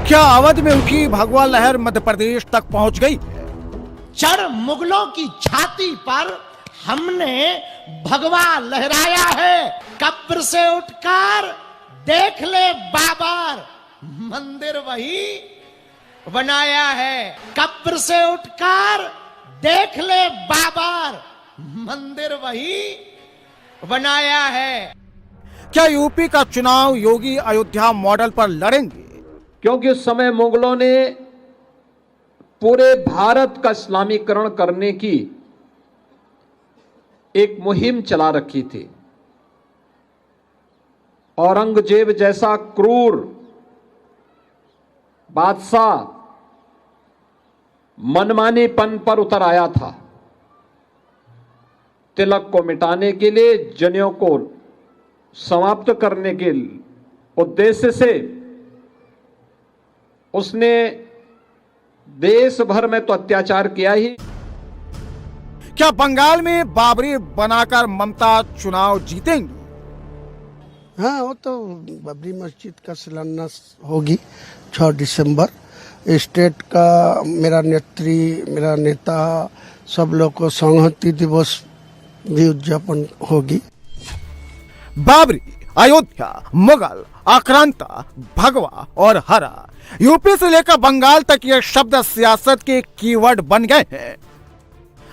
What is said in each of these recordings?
क्या अवध में उठी भगवा लहर मध्य प्रदेश तक पहुंच गई? चढ़ मुगलों की छाती पर हमने भगवा लहराया है। कब्र से उठकर देख ले बाबर, मंदिर वही बनाया है। कब्र से उठकर देख ले बाबर, मंदिर वही बनाया है। क्या यूपी का चुनाव योगी अयोध्या मॉडल पर लड़ेंगे? क्योंकि उस समय मुगलों ने पूरे भारत का इस्लामीकरण करने की एक मुहिम चला रखी थी। औरंगजेब जैसा क्रूर बादशाह मनमानीपन पर उतर आया था। तिलक को मिटाने के लिए, जनेऊ को समाप्त करने के उद्देश्य से उसने देश भर में तो अत्याचार किया ही। क्या बंगाल में बाबरी बनाकर ममता चुनाव जीतेंगी? हाँ, वो तो बाबरी मस्जिद का शिलान्यास होगी 6 दिसंबर। स्टेट का मेरा नेता सब लोग को संहति दिवस भी उद्यापन होगी। बाबरी, अयोध्या, मुगल, आक्रांता, भगवा और हरा, यूपी से लेकर बंगाल तक ये शब्द सियासत के कीवर्ड बन गए हैं।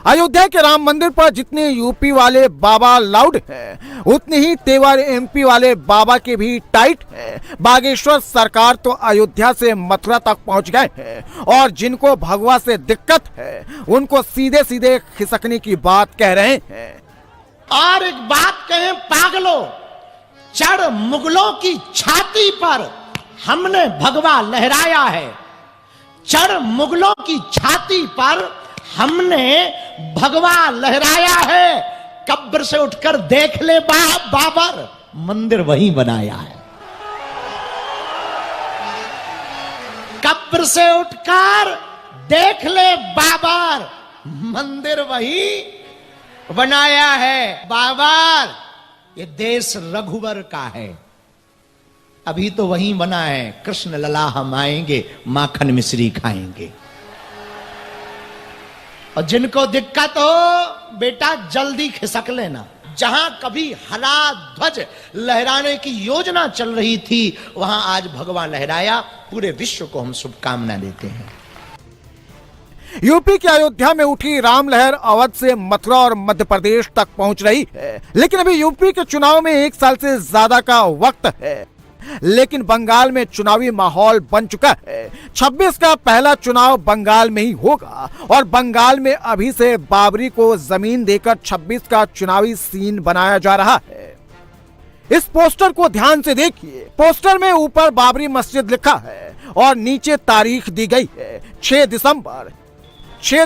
अयोध्या के राम मंदिर पर जितने यूपी वाले बाबा लाउड हैं, उतने ही तेवर एमपी वाले बाबा के भी टाइट हैं। बागेश्वर सरकार तो अयोध्या से मथुरा तक पहुंच गए हैं और जिनको भगवा से दिक्कत है उनको सीधे सीधे खिसकने की बात कह रहे हैं। और एक बात कहें पागलों, चढ़ मुगलों की छाती पर हमने भगवा लहराया है। चढ़ मुगलों की छाती पर हमने भगवा लहराया है। कब्र से उठकर देख ले बाबर, मंदिर वही बनाया है। कब्र से उठकर देख ले बाबर, मंदिर वही बनाया है। बाबर, ये देश रघुवर का है, अभी तो वहीं बना है। कृष्ण लला हम आएंगे, माखन मिश्री खाएंगे। और जिनको दिक्कत हो बेटा जल्दी खिसक लेना। जहां कभी हरा ध्वज लहराने की योजना चल रही थी, वहां आज भगवा लहराया। पूरे विश्व को हम शुभकामना देते हैं। यूपी के अयोध्या में उठी राम लहर अवध से मथुरा और मध्य प्रदेश तक पहुंच रही है। लेकिन अभी यूपी के चुनाव में 1 साल से ज्यादा का वक्त है। लेकिन बंगाल में चुनावी माहौल बन चुका है। 26 का पहला चुनाव बंगाल में ही होगा और बंगाल में अभी से बाबरी को जमीन देकर 26 का चुनावी सीन बनाया जा रहा है। इस पोस्टर को ध्यान से देखिए। पोस्टर में ऊपर बाबरी मस्जिद लिखा है और नीचे तारीख दी गई है 6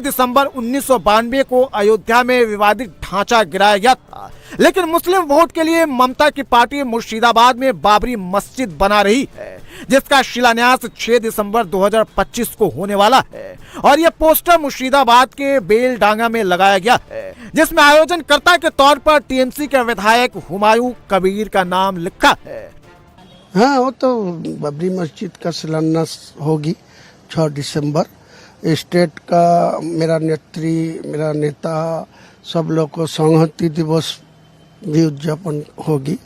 दिसंबर 1992 को अयोध्या में विवादित ढांचा गिराया गया था। लेकिन मुस्लिम वोट के लिए ममता की पार्टी मुर्शिदाबाद में बाबरी मस्जिद बना रही है, जिसका शिलान्यास 6 दिसंबर 2025 को होने वाला है। और यह पोस्टर मुर्शिदाबाद के बेलडांगा में लगाया गया है, जिसमें आयोजनकर्ता के तौर पर टीएमसी के विधायक हुमायूं कबीर का नाम लिखा है। हाँ, वो तो बाबरी मस्जिद का शिलान्यास होगी 6 दिसंबर। स्टेट का मेरा नेता सब लोग को संहति दिवस भी उद्यापन होगी।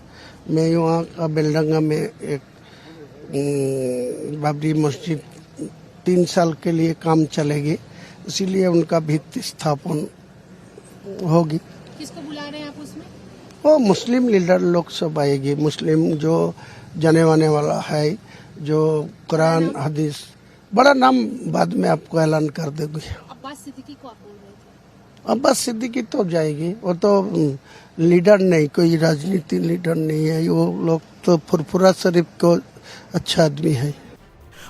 मैं वहाँ का बेलडंगा में एक बाबरी मस्जिद 3 साल के लिए काम चलेगी, इसीलिए उनका भित्ति स्थापन होगी। किसको बुला रहे हैं आप उसमें? वो मुस्लिम लीडर लोग सब आएगी। मुस्लिम जो जाने वाने वाला है, जो कुरान हदीस, बड़ा नाम बाद में आपको ऐलान कर देंगे। अब्बास सिद्दीकी को आप बोल रहे थे? अब्बास सिद्दीकी तो जाएगी, वो तो लीडर नहीं, कोई राजनीति लीडर नहीं है। वो लोग तो फुरफुरा शरीफ को अच्छा आदमी है।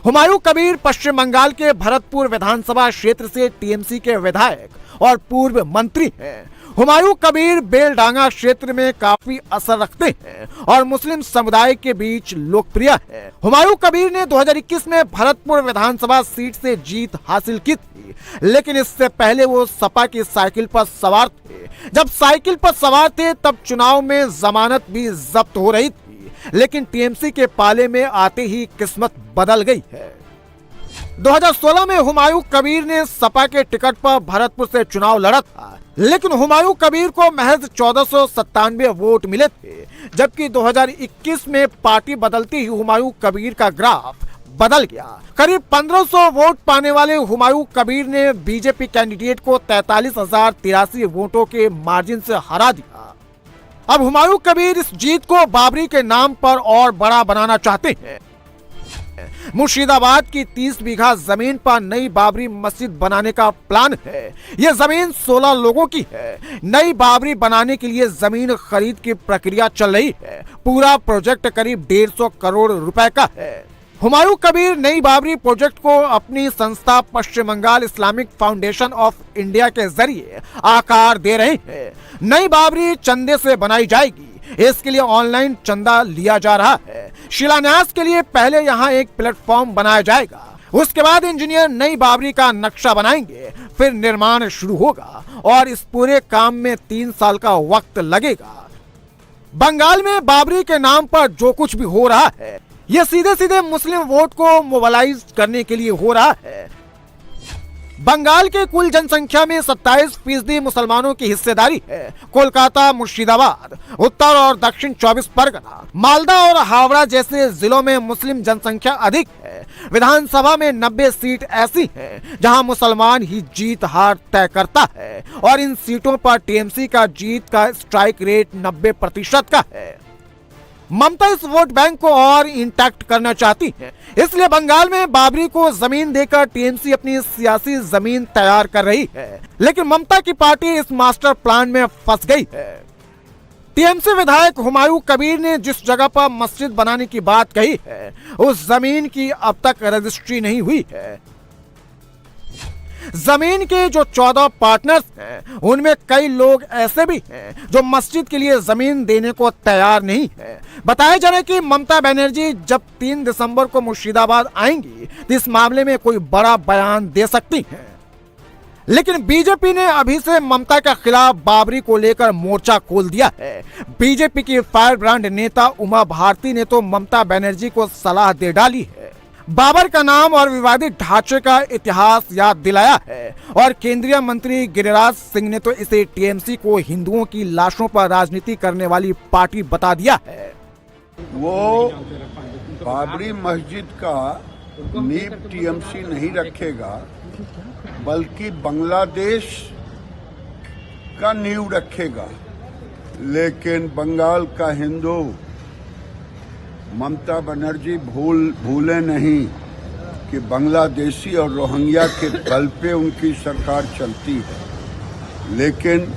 हुमायूं कबीर पश्चिम बंगाल के भरतपुर विधानसभा क्षेत्र से टीएमसी के विधायक और पूर्व मंत्री हैं। हुमायूं कबीर बेलडांगा क्षेत्र में काफी असर रखते हैं और मुस्लिम समुदाय के बीच लोकप्रिय हैं। हुमायूं कबीर ने 2021 में भरतपुर विधानसभा सीट से जीत हासिल की थी, लेकिन इससे पहले वो सपा की साइकिल पर सवार थे। जब साइकिल पर सवार थे तब चुनाव में जमानत भी जब्त हो रही थी, लेकिन टीएमसी के पाले में आते ही किस्मत बदल गई है। 2016 में हुमायूं कबीर ने सपा के टिकट पर भरतपुर से चुनाव लड़ा था, लेकिन हुमायूं कबीर को महज 1497 वोट मिले थे, जबकि 2021 में पार्टी बदलती ही हुमायूं कबीर का ग्राफ बदल गया। करीब 1500 वोट पाने वाले हुमायूं कबीर ने बीजेपी कैंडिडेट को 43,083 वोटों के मार्जिन से हरा दिया। अब हुमायूं कबीर इस जीत को बाबरी के नाम पर और बड़ा बनाना चाहते हैं। मुर्शिदाबाद की 30 बीघा जमीन पर नई बाबरी मस्जिद बनाने का प्लान है। यह जमीन 16 लोगों की है। नई बाबरी बनाने के लिए जमीन खरीद की प्रक्रिया चल रही है। पूरा प्रोजेक्ट करीब 150 करोड़ रुपए का है। हुमायूं कबीर नई बाबरी प्रोजेक्ट को अपनी संस्था Paschim Bengal Islamic Foundation of India के जरिए आकार दे रहे हैं। नई बाबरी चंदे से बनाई जाएगी। इसके लिए ऑनलाइन चंदा लिया जा रहा है। शिलान्यास के लिए पहले यहां एक प्लेटफॉर्म बनाया जाएगा। उसके बाद इंजीनियर नई बाबरी का नक्शा बनाएंगे, फिर निर्माण शुरू होगा और इस पूरे काम में 3 साल का वक्त लगेगा। बंगाल में बाबरी के नाम पर जो कुछ भी हो रहा है, यह सीधे सीधे मुस्लिम वोट को मोबिलाइज करने के लिए हो रहा है। बंगाल के कुल जनसंख्या में 27% मुसलमानों की हिस्सेदारी है। कोलकाता, मुर्शिदाबाद, उत्तर और दक्षिण 24 परगना, मालदा और हावड़ा जैसे जिलों में मुस्लिम जनसंख्या अधिक है। विधानसभा में 90 सीट ऐसी हैं जहां मुसलमान ही जीत हार तय करता है और इन सीटों पर टीएमसी का जीत का स्ट्राइक रेट 90% का है। ममता इस वोट बैंक को और इंटैक्ट करना चाहती है, इसलिए बंगाल में बाबरी को जमीन देकर टीएमसी अपनी सियासी जमीन तैयार कर रही है। लेकिन ममता की पार्टी इस मास्टर प्लान में फंस गई है। टीएमसी विधायक हुमायूं कबीर ने जिस जगह पर मस्जिद बनाने की बात कही है, उस जमीन की अब तक रजिस्ट्री नहीं हुई है। जमीन के जो 14 पार्टनर्स हैं, उनमें कई लोग ऐसे भी हैं जो मस्जिद के लिए जमीन देने को तैयार नहीं है। बताया जा रहा है कि ममता बनर्जी जब 3 दिसंबर को मुर्शिदाबाद आएंगी तो इस मामले में कोई बड़ा बयान दे सकती हैं। लेकिन बीजेपी ने अभी से ममता के खिलाफ बाबरी को लेकर मोर्चा खोल दिया है। बीजेपी की फायर ब्रांड नेता उमा भारती ने तो ममता बनर्जी को सलाह दे डाली है। बाबर का नाम और विवादित ढांचे का इतिहास याद दिलाया है और केंद्रीय मंत्री गिरिराज सिंह ने तो इसे टीएमसी को हिंदुओं की लाशों पर राजनीति करने वाली पार्टी बता दिया है। वो बाबरी मस्जिद का नींव टीएमसी नहीं रखेगा, बल्कि बांग्लादेश का नींव रखेगा। लेकिन बंगाल का हिंदू ममता बनर्जी भूले नहीं कि बांग्लादेशी और रोहिंग्या के बल पे उनकी सरकार चलती है। लेकिन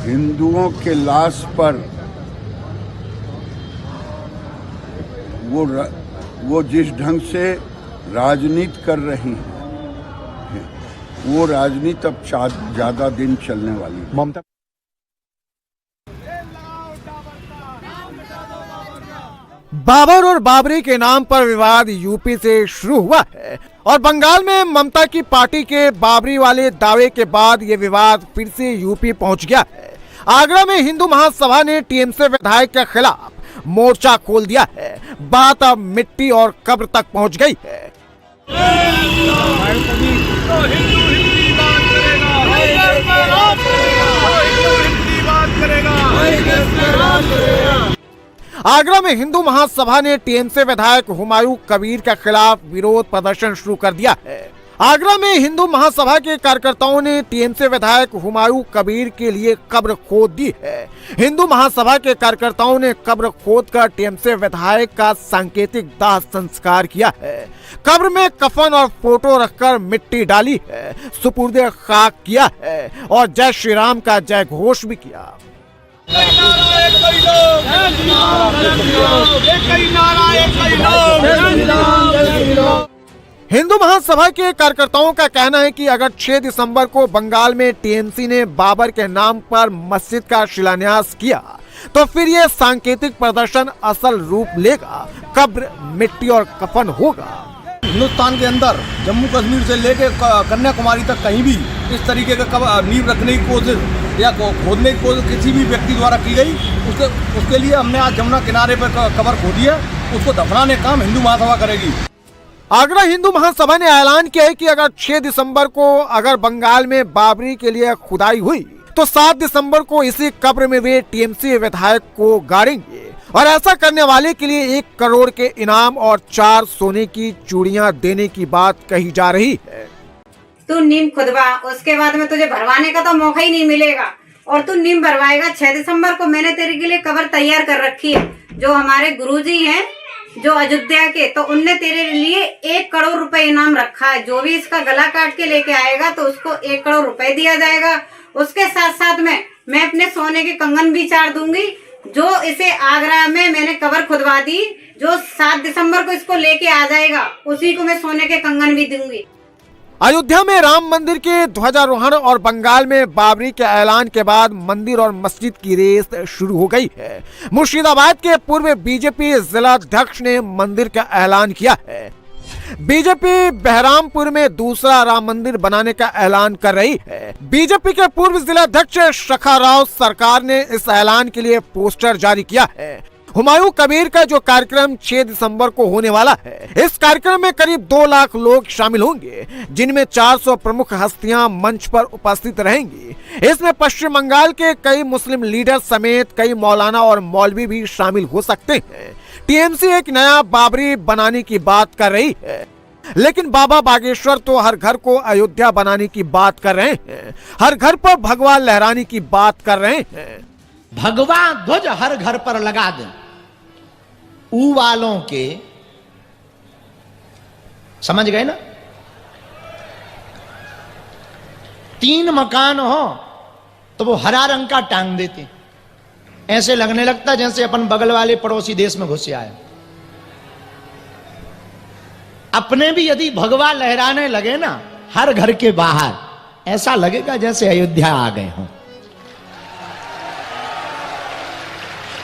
हिंदुओं के लाश पर वो जिस ढंग से राजनीति कर रही है, वो राजनीति अब ज्यादा दिन चलने वाली है। ममता बाबर और बाबरी के नाम पर विवाद यूपी से शुरू हुआ है और बंगाल में ममता की पार्टी के बाबरी वाले दावे के बाद ये विवाद फिर से यूपी पहुंच गया है। आगरा में हिंदू महासभा ने टीएमसी विधायक के खिलाफ मोर्चा खोल दिया है। बात अब मिट्टी और कब्र तक पहुंच गई है। आगरा में हिंदू महासभा ने टीएमसी विधायक हुमायूं कबीर के खिलाफ विरोध प्रदर्शन शुरू कर दिया है। आगरा में हिंदू महासभा के कार्यकर्ताओं ने टीएमसी विधायक हुमायूं कबीर के लिए कब्र खोद दी है। हिंदू महासभा के कार्यकर्ताओं ने कब्र खोदकर टीएमसी विधायक का सांकेतिक दाह संस्कार किया है। कब्र में कफन और फोटो रखकर मिट्टी डाली है, सुपुर्दे खाक किया है और जय श्री राम का जय घोष भी किया। हिंदू महासभा के कार्यकर्ताओं का कहना है कि अगर 6 दिसंबर को बंगाल में टीएमसी ने बाबर के नाम पर मस्जिद का शिलान्यास किया तो फिर यह सांकेतिक प्रदर्शन असल रूप लेगा। कब्र, मिट्टी और कफन होगा। हिंदुस्तान के अंदर जम्मू कश्मीर से लेकर कन्याकुमारी तक कहीं भी इस तरीके का नींव रखने की कोशिश या खोदने की कोशिश किसी भी व्यक्ति द्वारा की गई, उसके लिए हमने आज जमुना किनारे पर कब्र खोदी है। उसको दफनाने का काम हिंदू महासभा करेगी। आगरा हिंदू महासभा ने ऐलान किया है कि अगर 6 दिसंबर को अगर बंगाल में बाबरी के लिए खुदाई हुई तो 7 दिसंबर को इसी कब्र में वे टीएमसी विधायक को गाड़ेंगे और ऐसा करने वाले के लिए 1 करोड़ के इनाम और 4 सोने की चूड़ियां देने की बात कही जा रही है। तू नीम खुदवा, उसके बाद में तुझे भरवाने का तो मौका ही नहीं मिलेगा और तू नीम भरवाएगा। 6 दिसंबर को मैंने तेरे के लिए कब्र तैयार कर रखी है। जो हमारे गुरुजी हैं जो अयोध्या के, तो उनने तेरे लिए 1 करोड़ रुपए इनाम रखा है। जो भी इसका गला काट के लेके आएगा तो उसको 1 करोड़ रुपए दिया जाएगा। उसके साथ साथ में मैं अपने सोने के कंगन भी चार दूंगी। जो इसे आगरा में मैंने कब्र खुदवा दी, जो 7 दिसंबर को इसको लेके आ जाएगा उसी को मैं सोने के कंगन भी दूंगी। अयोध्या में राम मंदिर के ध्वजारोहण और बंगाल में बाबरी के ऐलान के बाद मंदिर और मस्जिद की रेस शुरू हो गई है। मुर्शिदाबाद के पूर्व बीजेपी जिला अध्यक्ष ने मंदिर का ऐलान किया है। बीजेपी बहरामपुर में दूसरा राम मंदिर बनाने का ऐलान कर रही है। बीजेपी के पूर्व जिला अध्यक्ष शखा राव सरकार ने इस ऐलान के लिए पोस्टर जारी किया है। हुमायूं कबीर का जो कार्यक्रम 6 दिसंबर को होने वाला है, इस कार्यक्रम में करीब 2 लाख लोग शामिल होंगे, जिनमें 400 प्रमुख हस्तियां मंच पर उपस्थित रहेंगी। इसमें पश्चिम बंगाल के कई मुस्लिम लीडर समेत कई मौलाना और मौलवी भी शामिल हो सकते हैं। टीएमसी एक नया बाबरी बनाने की बात कर रही है, लेकिन बाबा बागेश्वर तो हर घर को अयोध्या बनाने की बात कर रहे हैं, हर घर पर भगवा लहराने की बात कर रहे हैं। भगवा ध्वज हर घर पर लगा दें। ऊ वालों के, समझ गए ना? 3 मकान हो तो वो हरा रंग का टांग देते, ऐसे लगने लगता जैसे अपन बगल वाले पड़ोसी देश में घुस आए। अपने भी यदि भगवा लहराने लगे ना हर घर के बाहर, ऐसा लगेगा जैसे अयोध्या आ गए हों।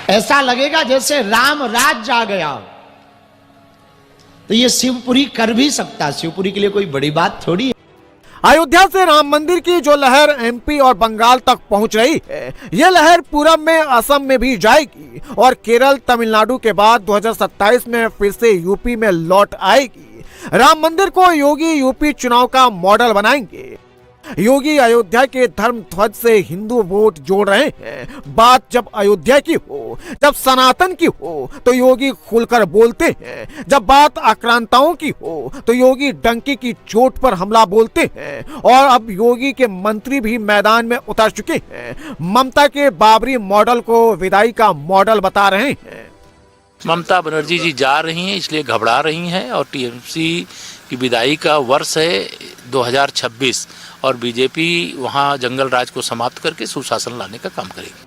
ऐसा लगेगा जैसे राम राज्य आ गया हो। तो ये शिवपुरी कर भी सकता, शिवपुरी के लिए कोई बड़ी बात थोड़ी है। अयोध्या से राम मंदिर की जो लहर एमपी और बंगाल तक पहुंच रही है, ये लहर पूरब में असम में भी जाएगी और केरल तमिलनाडु के बाद 2027 में फिर से यूपी में लौट आएगी। राम मंदिर को योगी यूपी चुनाव का मॉडल बनाएंगे। योगी अयोध्या के धर्म ध्वज से हिंदू वोट जोड़ रहे हैं। बात जब अयोध्या की हो, जब सनातन की हो तो योगी खुलकर बोलते हैं। जब बात आक्रांताओं की हो तो योगी डंकी की चोट पर हमला बोलते हैं। और अब योगी के मंत्री भी मैदान में उतर चुके हैं। ममता के बाबरी मॉडल को विदाई का मॉडल बता रहे हैं। ममता बनर्जी जी जा रही हैं, इसलिए घबरा रही हैं और टीएमसी की विदाई का वर्ष है 2026 और बीजेपी वहां जंगल राज को समाप्त करके सुशासन लाने का काम करेगी।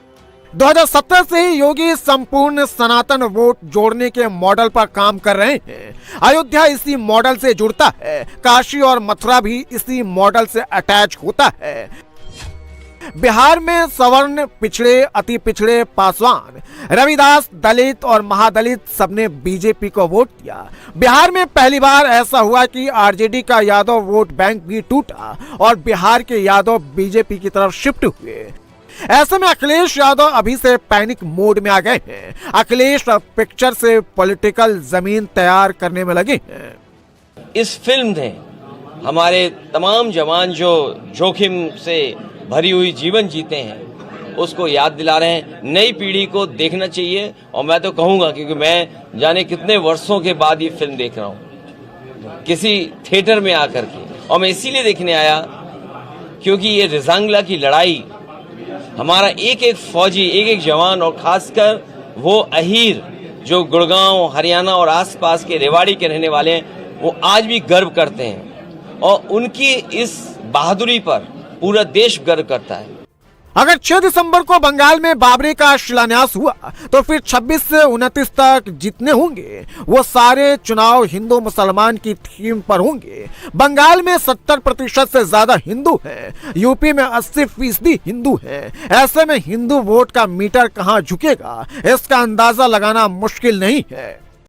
2017 से ही योगी संपूर्ण सनातन वोट जोड़ने के मॉडल पर काम कर रहे हैं। अयोध्या इसी मॉडल से जुड़ता है, काशी और मथुरा भी इसी मॉडल से अटैच होता है। बिहार में सवर्ण, पिछड़े, अति पिछड़े, पासवान, रविदास, दलित और महादलित सबने बीजेपी को वोट दिया। बिहार में पहली बार ऐसा हुआ कि आरजेडी का यादव वोट बैंक भी टूटा और बिहार के यादव बीजेपी की तरफ शिफ्ट हुए। ऐसे में अखिलेश यादव अभी से पैनिक मोड में आ गए हैं। अखिलेश पिक्चर से पॉलिटिकल जमीन तैयार करने में लगे हैं। इस फिल्म ने हमारे तमाम जवान जो जोखिम से भरी हुई जीवन जीते हैं उसको याद दिला रहे हैं। नई पीढ़ी को देखना चाहिए और मैं तो कहूंगा, क्योंकि मैं जाने कितने वर्षों के बाद ये फिल्म देख रहा हूं किसी थिएटर में आकर के, और मैं इसीलिए देखने आया क्योंकि ये रिजांगला की लड़ाई हमारा एक एक फौजी, एक एक जवान और खासकर वो अहीर जो गुड़गांव, हरियाणा और आसपास के रेवाड़ी के रहने वाले हैं, वो आज भी गर्व करते हैं और उनकी इस बहादुरी पर पूरा देश गर्व करता है। अगर 6 दिसंबर को बंगाल में बाबरी का शिलान्यास हुआ तो फिर 26 से 29 तक जितने होंगे वो सारे चुनाव हिंदू मुसलमान की थीम पर होंगे। बंगाल में 70% से ज्यादा हिंदू हैं, यूपी में 80% हिंदू हैं। ऐसे में हिंदू वोट का मीटर कहां झुकेगा, इसका अंदाजा लगाना मुश्किल नहीं है।